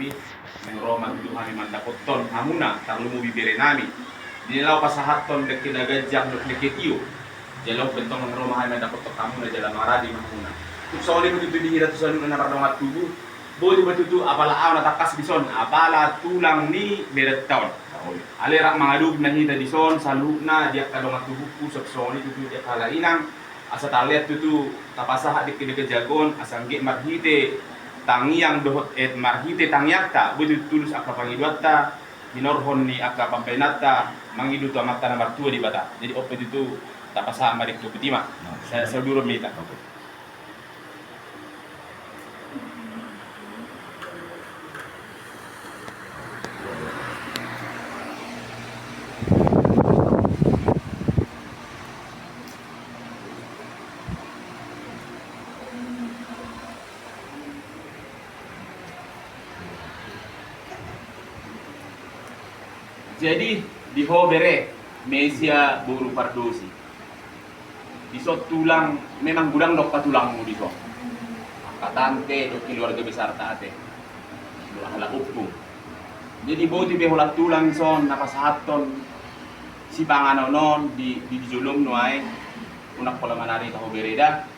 kami mengroma itu kami mandapot ton hamuna tarlumu bibere nami dinilaw pasahat ton dek kinagajang dek neketio jalaw bentong mengroma kami mandapot ton hamuna jalan maradi hamuna tuksoni begitu dihirat tuksoni naradongat tubuh bodi betutu apala aw natakas bison apala tulang ni beret taon alera mangadug na hita dison salukna dia kadongat tubuhku soksoni tutu dia kalainang asa taliat tutu tapasaha di kede kejagon asangge marhite tangiang dohot et marhite tangiakta butu tulus akka pangiduatta dinorhon ni akka pampenata mangidu tu amatta nomor 2 di bata jadi opet itu tapasaha marik tu pitima saya dulu mita jadi di hobere mesia buru pardosi disot tulang memang gudang dok tulangmu disot katante dok keluarga besar taate hala upung jadi boti behola tulang son napasahaton si panganonon di julum nuai unak pola manari tahu bereda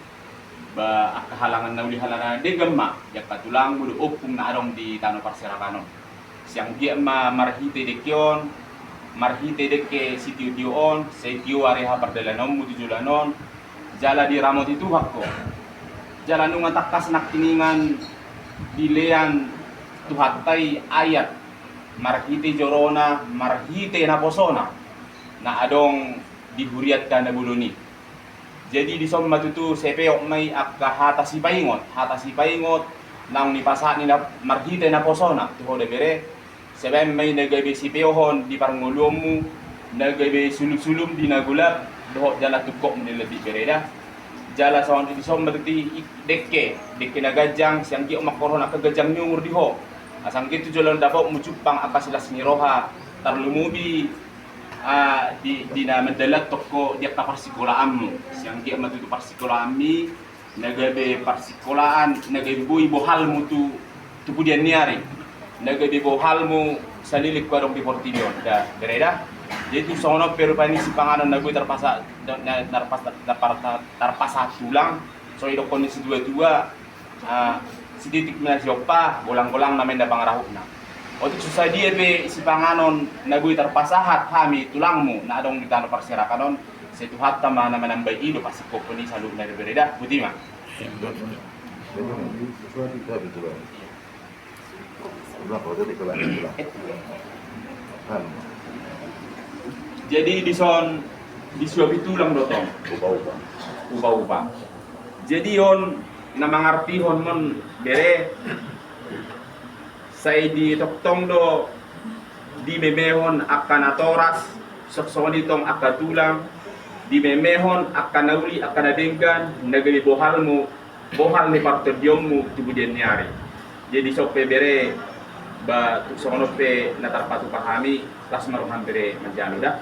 ba akahalangan nauli halangan de gemma yak tulang bulu upung na arong di tano parserakanon siang dia marhite dekion marhite deke sitiu on setiu areha pardalanom mutujulanon jala di ramot itu hakko jala nunga takas nak tiningan dilean tuhatai ayat marhite jorona marhite naposona na adong dihuriat kana buluni jadi di somma tutu sepeok mai akka hata sipaingot nang nipasa ni marhite naposona tuho de bere sebab may nagabe si peohon di parngulumu nagabe sulum-sulum di nagulap doh jala tukok nila di bereda jala sawan di som berarti dekke nagajang siang gi makoron aka gajang nyungur diho asang gitu jalan dapat mucupang aka silas niroha tarlumubi di na mendalat toko dia ka parsikolaanmu siang gi matutu parsikolaami nagabe parsikolaan nagabe boy bohalmu tu pudian niari nagabe bohalmu salilik warong di portinion da bereda jadi sono perupani si panganan nagoy tarpasa tulang so idok kondisi dua si titik na siopa golang-golang namin na pangarahok na o tu susah dia be si panganon nagoy tarpasahat kami tulangmu na adong ditano parserakanon setu hatta mana manambay ido pasi koponi sa loob na bereda buti ma jadi di suapi tulang dotong upa jadi on na mangarti hon mon bere say di toktong do di memehon akan atoras soksoni tong akan tulang di memehon akan nauli akan adenggan nagari bohal ni partodiommu tubudian nyari jadi sope bere ba sono pe natarpatu pahami las maruhan bere menjalo dah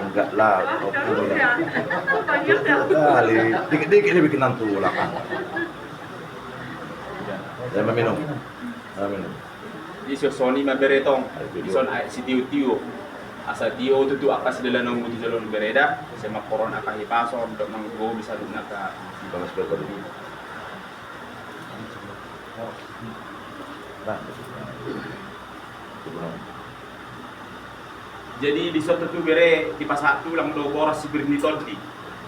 enggak lah kali dikit-dikit dia bikin tulang saya minum iso soni maberetong ison si tiu asa tiu tutu akas dela nang mutu jalon bereda sama koron akan hipaso untuk manggo bisa luna ka balas berkor ini jadi di suatu tu bere di pasar tulang do boras sibirni toldi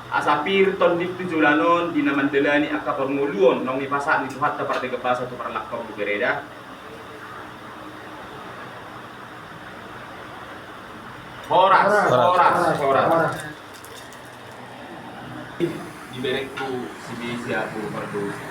asapir tondi tu jolanon di namandelani akka permuluon nong di pasar ni hatta parte ke pasar tu parlakkom tu bereda horas di bereku si bisa aku berdosa